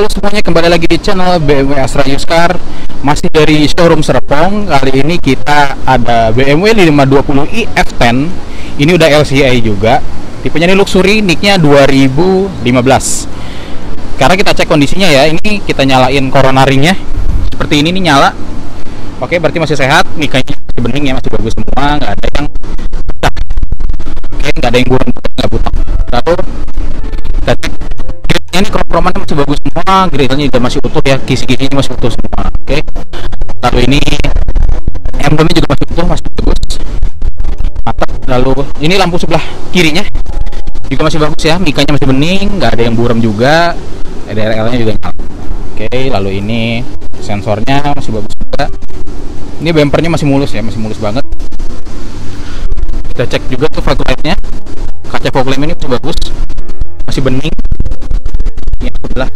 Halo semuanya, kembali lagi di channel BMW Astra Used Car. Masih dari showroom Serpong. Kali ini kita ada BMW 520i F10. Ini udah LCI juga. Tipenya ini luxury, nicknya 2015. Karena kita cek kondisinya ya, ini kita nyalain corona ringnya. Seperti ini nih nyala. Oke, berarti masih sehat. Nikahnya masih bening ya, masih bagus semua. Nggak ada yang butak. Oke, nggak ada yang buram, nggak butak. Lalu kita cek ini kromomannya masih bagus semua, grillnya juga masih utuh ya, kisi-kisinya masih utuh semua. Oke. Lalu ini emblemnya juga masih utuh, masih bagus. Mantap. Lalu ini lampu sebelah kirinya juga masih bagus ya, mikanya masih bening, nggak ada yang buram juga. DRL-nya juga nyala. Oke. Lalu ini sensornya masih bagus juga. Ini bumpernya masih mulus ya, masih mulus banget. Kita cek juga tuh fog light-nya. Kaca fog lamp ini masih bagus, masih bening. Yang sebelah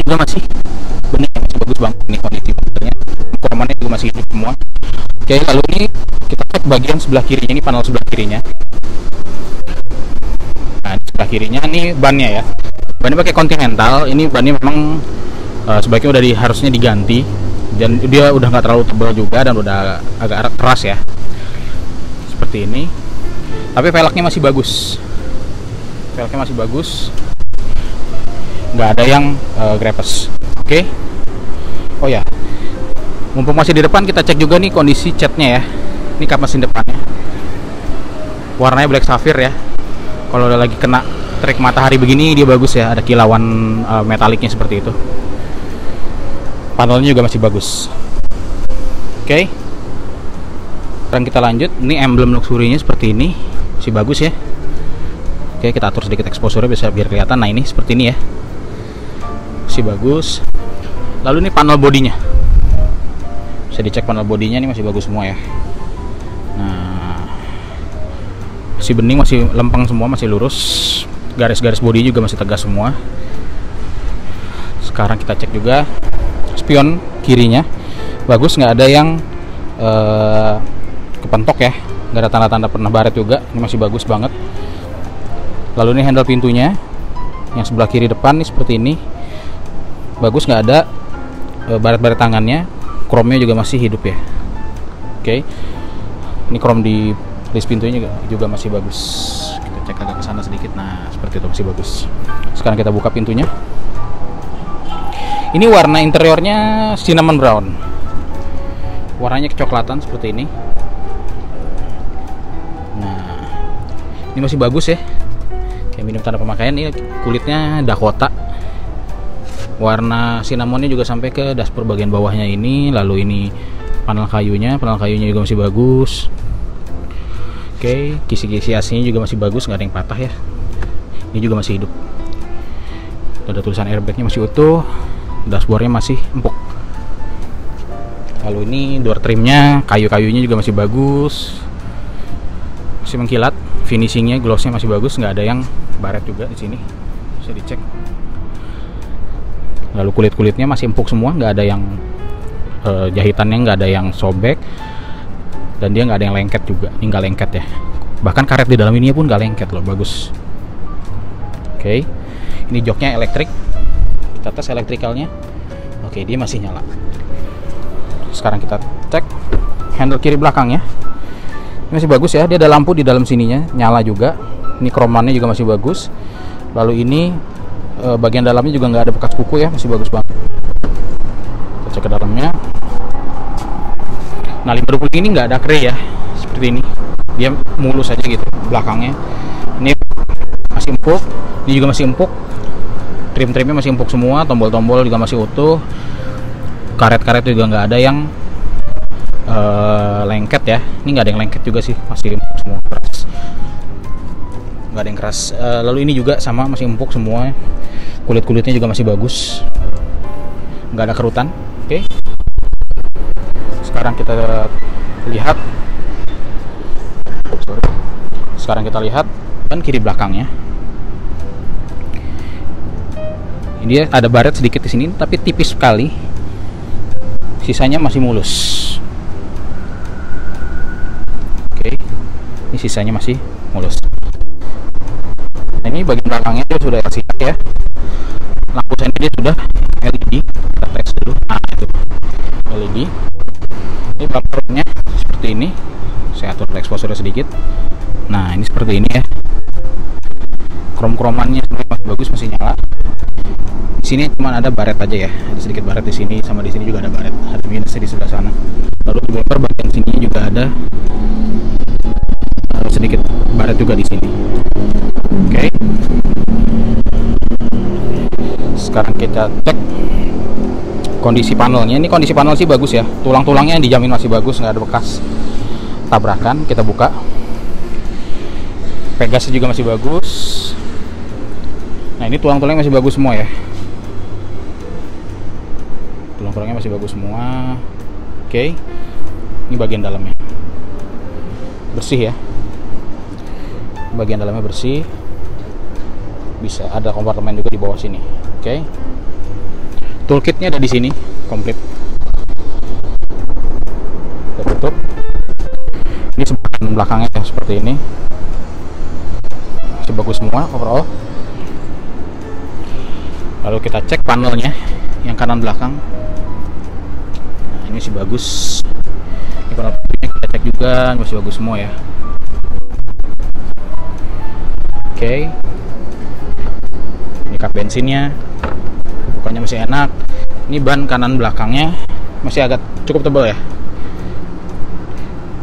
juga masih bening, masih bagus banget ini kondisi motornya. Kromannya juga masih hidup semua. Oke, lalu ini kita cek bagian sebelah kirinya, ini panel sebelah kirinya. Nah, di sebelah kirinya ini bannya ya. Bannya pakai Continental. Ini bannya memang sebaiknya udah harusnya diganti, dan dia udah nggak terlalu tebal juga dan udah agak keras ya. Seperti ini. Tapi velgnya masih bagus. Velgnya masih bagus. Nggak ada yang grepes. Oke. Oh ya, mumpung masih di depan, kita cek juga nih kondisi catnya ya. Ini kap mesin depannya, warnanya black sapphire ya. Kalau udah lagi kena terik matahari begini dia bagus ya, ada kilauan metaliknya seperti itu. Panelnya juga masih bagus. Oke. Sekarang kita lanjut. Ini emblem luxury-nya seperti ini, masih bagus ya. Oke, kita atur sedikit exposure biar kelihatan. Nah, ini seperti ini ya, masih bagus. Lalu ini panel bodinya, bisa dicek panel bodinya, ini masih bagus semua ya. Nah, masih bening, masih lempeng semua, masih lurus. Garis-garis bodi juga masih tegas semua. Sekarang kita cek juga spion kirinya, bagus, nggak ada yang kepentok ya, nggak ada tanda-tanda pernah baret juga. Ini masih bagus banget. Lalu ini handle pintunya yang sebelah kiri depan nih seperti ini, bagus, nggak ada baret-baret tangannya. Chrome-nya juga masih hidup ya. Oke. Ini chrome di list pintunya juga masih bagus. Kita cek agak ke sana sedikit. Nah, seperti itu, masih bagus. Sekarang kita buka pintunya. Ini warna interiornya cinnamon brown. Warnanya kecoklatan seperti ini. Nah, ini masih bagus ya. Kayak minim tanda pemakaian. Ini kulitnya Dakota. Warna cinnamonnya juga sampai ke dashboard bagian bawahnya ini. Lalu ini panel kayunya juga masih bagus. Oke, kisi-kisi AC-nya juga masih bagus, nggak ada yang patah ya. Ini juga masih hidup. Ada tulisan airbagnya masih utuh. Dashboardnya masih empuk. Lalu ini door trimnya, kayu-kayunya juga masih bagus, masih mengkilat. Finishingnya, glossnya masih bagus, nggak ada yang baret juga di sini. Bisa dicek. Lalu kulit-kulitnya masih empuk semua, nggak ada yang jahitannya nggak ada yang sobek, dan dia nggak ada yang lengket juga. Ini nggak lengket ya, bahkan karet di dalam ini pun nggak lengket loh, bagus. Oke, ini joknya elektrik, kita tes elektrikalnya. Oke, dia masih nyala. Sekarang kita cek handle kiri belakangnya, ini masih bagus ya, dia ada lampu di dalam sininya, nyala juga. Ini kromannya juga masih bagus. Lalu ini bagian dalamnya juga nggak ada bekas kuku ya, masih bagus banget. Kita cek ke dalamnya. Nah, 520 ini nggak ada kre ya, seperti ini, dia mulus aja gitu belakangnya. Ini masih empuk, ini juga masih empuk. Trim-trimnya masih empuk semua, tombol-tombol juga masih utuh. Karet-karet juga nggak ada yang lengket ya. Ini nggak ada yang lengket juga sih, masih empuk semua, keras. Nggak ada yang keras. Lalu ini juga sama, masih empuk semua. Kulit-kulitnya juga masih bagus, nggak ada kerutan. Oke. Sekarang kita lihat. Sekarang kita lihat kan kiri belakangnya. Ini dia ada baret sedikit di sini, tapi tipis sekali. Sisanya masih mulus. Oke. Ini sisanya masih mulus. Nah, ini bagian belakangnya dia sudah siap ya. lampu sen dia sudah LED. Kita tes dulu. Nah itu LED. Ini bumpernya seperti ini. Saya atur exposure sedikit. Nah ini seperti ini ya. Krom-kromannya sebenarnya masih bagus, masih nyala. Di sini cuma ada baret aja ya, ada sedikit baret di sini, sama di sini juga ada baret, ada minusnya di sebelah sana. Lalu di bumper bagian sini juga ada sedikit baret juga di sini. Oke. Sekarang kita cek kondisi panelnya. Ini kondisi panel sih bagus ya, tulang-tulangnya dijamin masih bagus, nggak ada bekas tabrakan. Kita buka, pegasnya juga masih bagus. Nah ini tulang-tulangnya masih bagus semua ya, tulang-tulangnya masih bagus semua. Oke, ini bagian dalamnya bersih ya, bagian dalamnya bersih. Bisa ada kompartemen juga di bawah sini. Oke, toolkitnya ada di sini komplit. Kita tutup. Ini sebagian belakangnya ya, seperti ini, masih bagus semua overall. Lalu kita cek panelnya yang kanan belakang. Nah, ini sih bagus. Ini panel pintunya kita cek juga, masih bagus semua ya. Oke. Ini kap bensinnya, bukannya masih enak. Ini ban kanan belakangnya masih agak cukup tebal ya.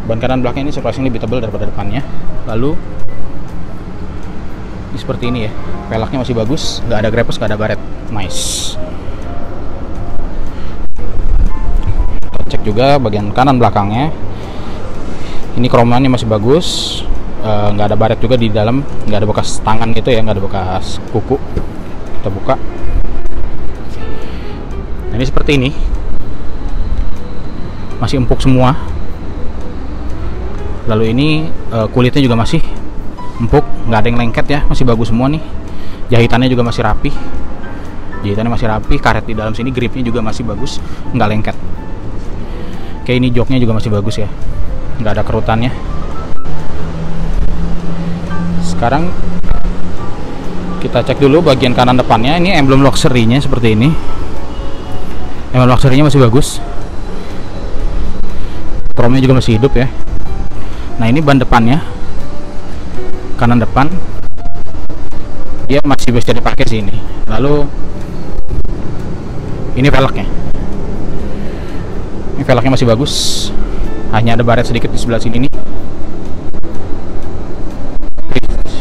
Ban kanan belakangnya ini surprisingly lebih tebal daripada depannya. Lalu ini seperti ini ya, pelaknya masih bagus, nggak ada grepes, nggak ada baret, nice. Kita cek juga bagian kanan belakangnya. Ini kromannya masih bagus, nggak ada baret juga di dalam, nggak ada bekas tangan gitu ya, nggak ada bekas kuku. Kita buka. Nah, ini seperti ini, masih empuk semua. Lalu ini kulitnya juga masih empuk, nggak ada yang lengket ya, masih bagus semua nih. Jahitannya juga masih rapi, karet di dalam sini, gripnya juga masih bagus, nggak lengket. Oke, ini joknya juga masih bagus ya, nggak ada kerutannya. Sekarang kita cek dulu bagian kanan depannya. Ini emblem luxury-nya seperti ini, emblem luxury-nya masih bagus, chrome-nya juga masih hidup ya. Nah ini ban depannya, kanan depan dia masih bisa dipakai sini. Lalu ini velgnya, masih bagus, hanya ada baret sedikit di sebelah sini nih,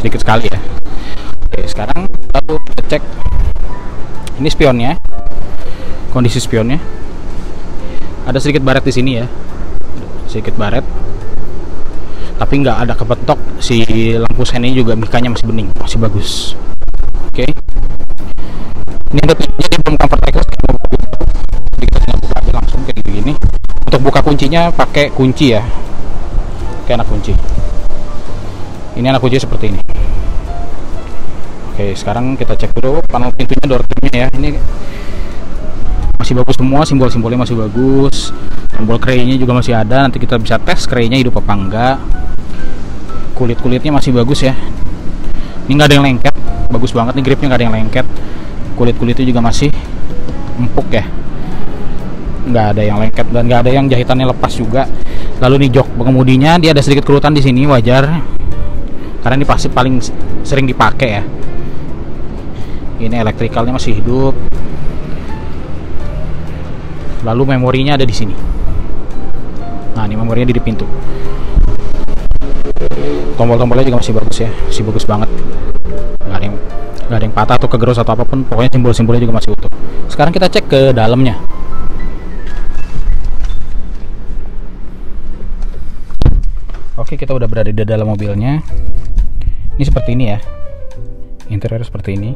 sedikit sekali ya. Oke, sekarang lalu kita cek ini spionnya, kondisi spionnya. Ada sedikit baret di sini ya, sedikit baret, tapi nggak ada kepentok. Si lampu sen ini juga mikanya masih bening, masih bagus. Oke. Ini ada pintunya, dia belum comfort access, jadi kita tinggal buka aja langsung kayak gini. Untuk buka kuncinya pakai kunci ya, kayak anak kunci. Ini anak kunci seperti ini. Oke, sekarang kita cek dulu panel pintunya, door trimnya ya. Ini masih bagus semua, simbol-simbolnya masih bagus, tombol kray-nya juga masih ada. Nanti kita bisa tes kray-nya hidup apa enggak. Kulit-kulitnya masih bagus ya, ini nggak ada yang lengket, bagus banget nih, gripnya nggak ada yang lengket. Kulit-kulitnya juga masih empuk ya, nggak ada yang lengket dan nggak ada yang jahitannya lepas juga. Lalu nih jok pengemudinya, dia ada sedikit kerutan di sini, wajar karena ini pasti paling sering dipakai ya. Ini elektrikalnya masih hidup. Lalu memorinya ada di sini. Nah ini memorinya di pintu. Tombol-tombolnya juga masih bagus ya, masih bagus banget. Nggak ada yang patah atau kegerus atau apapun. Pokoknya simbol-simbolnya juga masih utuh. Sekarang kita cek ke dalamnya. Oke, kita udah berada di dalam mobilnya. Ini seperti ini ya, interior seperti ini,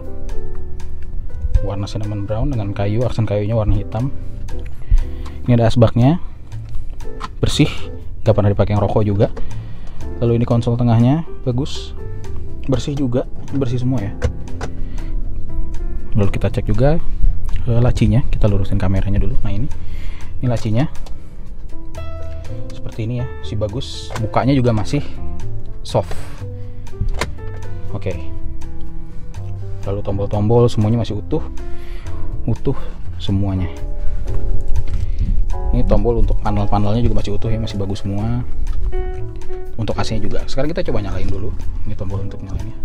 warna cinnamon brown dengan kayu, aksen kayunya warna hitam. Ini ada asbaknya, bersih, nggak pernah dipakai yang rokok juga. Lalu ini konsol tengahnya bagus, bersih juga, bersih semua ya. Lalu kita cek juga lacinya, kita lurusin kameranya dulu. Nah ini lacinya seperti ini ya, masih bagus, bukanya juga masih soft. Oke. Lalu tombol-tombol semuanya masih utuh semuanya. Ini tombol untuk panel-panelnya juga masih utuh ya, masih bagus semua. Untuk AC-nya juga. Sekarang kita coba nyalain dulu. Ini tombol untuk nyalainnya.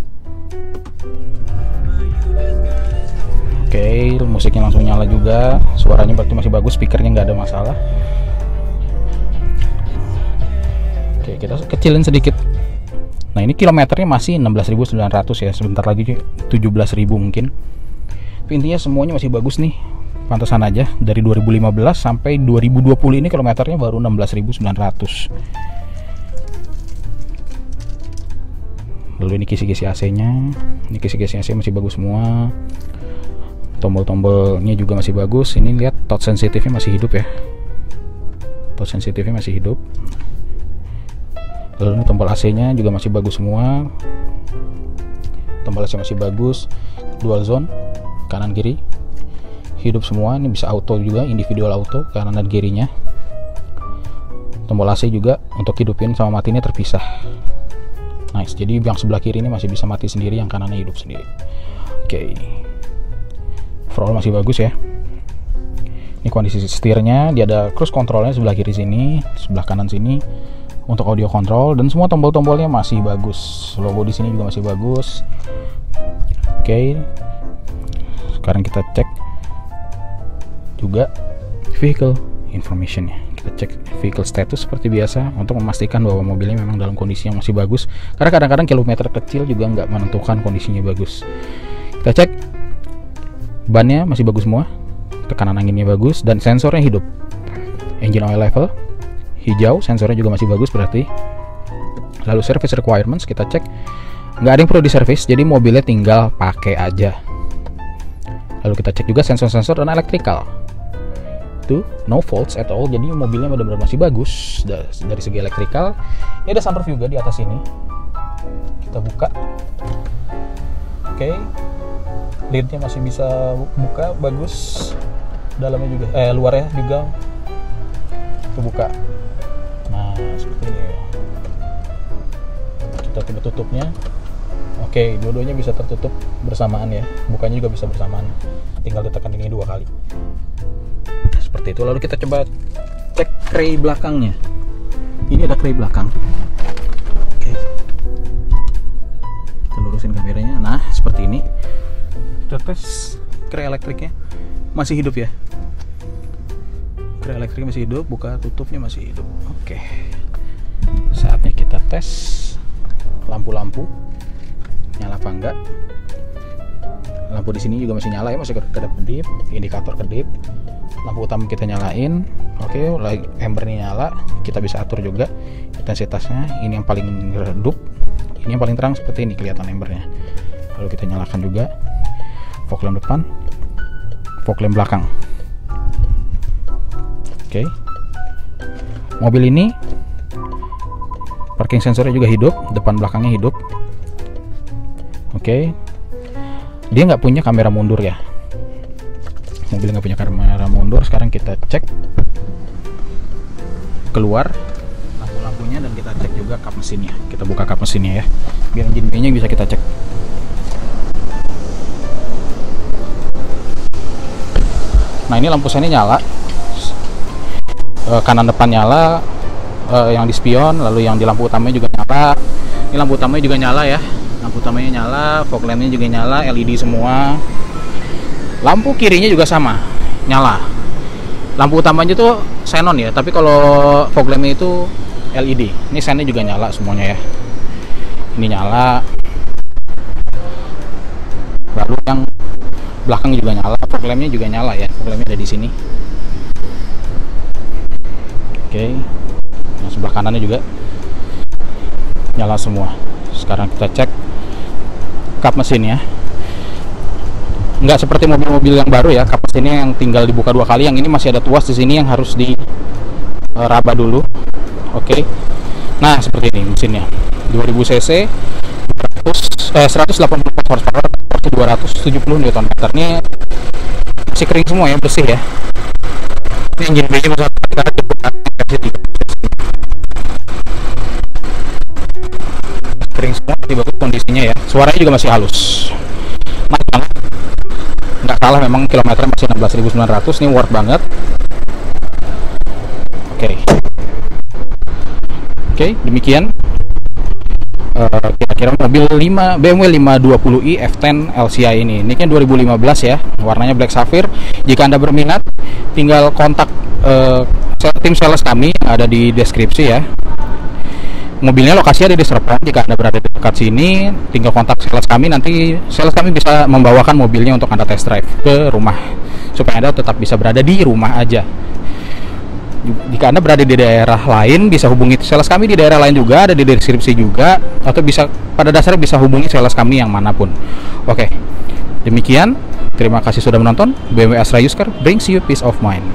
Oke, musiknya langsung nyala juga. Suaranya berarti masih bagus, speakernya nggak ada masalah. Oke, kita kecilin sedikit. Nah, ini kilometernya masih 16.900 ya. Sebentar lagi 17.000 mungkin. Tapi intinya semuanya masih bagus nih. Pantesan aja dari 2015 sampai 2020 ini kilometernya baru 16.900. Lalu ini kisi-kisi AC-nya. Ini kisi-kisi AC masih bagus semua. Tombol-tombolnya juga masih bagus. Ini lihat touch sensitifnya masih hidup ya. Touch sensitifnya masih hidup. Lalu ini tombol AC-nya juga masih bagus semua. Tombol AC masih bagus. Dual zone kanan kiri hidup semua. Ini bisa auto juga, individual auto kanan dan kirinya. Tombol AC juga untuk hidupin sama matinya terpisah. Nice. Jadi yang sebelah kiri ini masih bisa mati sendiri, yang kanannya hidup sendiri. Oke. Overall masih bagus ya. Ini kondisi setirnya, dia ada cruise controlnya sebelah kiri sini, sebelah kanan sini untuk audio control, dan semua tombol-tombolnya masih bagus. Logo di sini juga masih bagus. Oke. Sekarang kita cek juga vehicle information-nya. Kita cek vehicle status seperti biasa untuk memastikan bahwa mobilnya memang dalam kondisi yang masih bagus, karena kadang-kadang kilometer kecil juga nggak menentukan kondisinya bagus. Kita cek bannya masih bagus semua, tekanan anginnya bagus, dan sensornya hidup. Engine oil level hijau, sensornya juga masih bagus berarti. Lalu service requirements kita cek, nggak ada yang perlu diservis, jadi mobilnya tinggal pakai aja. Lalu kita cek juga sensor-sensor dan electrical. Itu no faults at all, jadi mobilnya benar-benar masih bagus dari segi elektrikal. Ini ada sunroof juga di atas ini. Kita buka. Oke. Lidnya masih bisa buka, bagus. Dalamnya juga, luarnya juga kebuka. Nah, seperti ini ya. Kita coba tutupnya. Oke, dua-duanya bisa tertutup bersamaan ya. Bukanya juga bisa bersamaan. Tinggal ditekan ini 2 kali. Seperti itu. Lalu kita coba cek kray belakangnya. Ini ada kray belakang. Oke. Kita lurusin kameranya. Nah, seperti ini. Kita tes kray elektriknya. Masih hidup ya. Kray elektriknya masih hidup, buka tutupnya masih hidup. Oke. Saatnya kita tes lampu-lampu. Nyala apa enggak? Lampu di sini juga masih nyala ya, masih kedip-kedip, indikator kedip. Lampu utama kita nyalain. Oke, embernya nyala. Kita bisa atur juga intensitasnya. Ini yang paling redup, ini yang paling terang, seperti ini kelihatan embernya. Lalu kita nyalakan juga fog lamp depan, fog lamp belakang. Oke. Mobil ini parking sensornya juga hidup, depan belakangnya hidup. Oke. Dia nggak punya kamera mundur ya. Mobil nggak punya kamera mundur. Sekarang kita cek keluar lampu-lampunya, dan kita cek juga kap mesinnya. Kita buka kap mesinnya ya, biar engine bay-nya bisa kita cek. Nah, ini lampu seni nyala, kanan depan nyala, yang di spion, lalu yang di lampu utamanya juga nyala. Ini lampu utamanya juga nyala ya, lampu utamanya nyala, fog lamp-nya juga nyala, LED semua. Lampu kirinya juga sama, nyala. Lampu utamanya tuh xenon ya, tapi kalau fog lamp-nya itu LED. Ini sennya juga nyala semuanya ya. Ini nyala. Lalu yang belakang juga nyala, fog lamp-nya juga nyala ya. Fog lamp-nya ada di sini. Oke. Yang sebelah kanannya juga nyala semua. Sekarang kita cek kap mesinnya. Nggak seperti mobil-mobil yang baru ya, kap mesinnya yang tinggal dibuka 2 kali. Yang ini masih ada tuas di sini yang harus diraba dulu. Oke. Nah, seperti ini mesinnya. 2000 cc, 180 horsepower, 270 Nm. Ini masih kering semua ya, bersih ya. Ini engine bay-nya masih kering semua, masih bagus kondisinya ya. Suaranya juga masih halus. naik banget, nggak kalah memang, kilometernya masih 16.900, ini worth banget. Oke, demikian kira-kira mobil BMW 520i F10 LCI ini. Ini kan 2015 ya, warnanya black sapphire. Jika Anda berminat, tinggal kontak tim sales kami yang ada di deskripsi ya. Mobilnya lokasi ada di Serpong. Jika Anda berada di dekat sini, tinggal kontak sales kami. Nanti sales kami bisa membawakan mobilnya untuk Anda test drive ke rumah, supaya Anda tetap bisa berada di rumah aja. Jika Anda berada di daerah lain, bisa hubungi sales kami di daerah lain juga, ada di deskripsi juga, atau bisa pada dasarnya bisa hubungi sales kami yang manapun. Oke, demikian. Terima kasih sudah menonton. BMW Astra Used Car brings you peace of mind.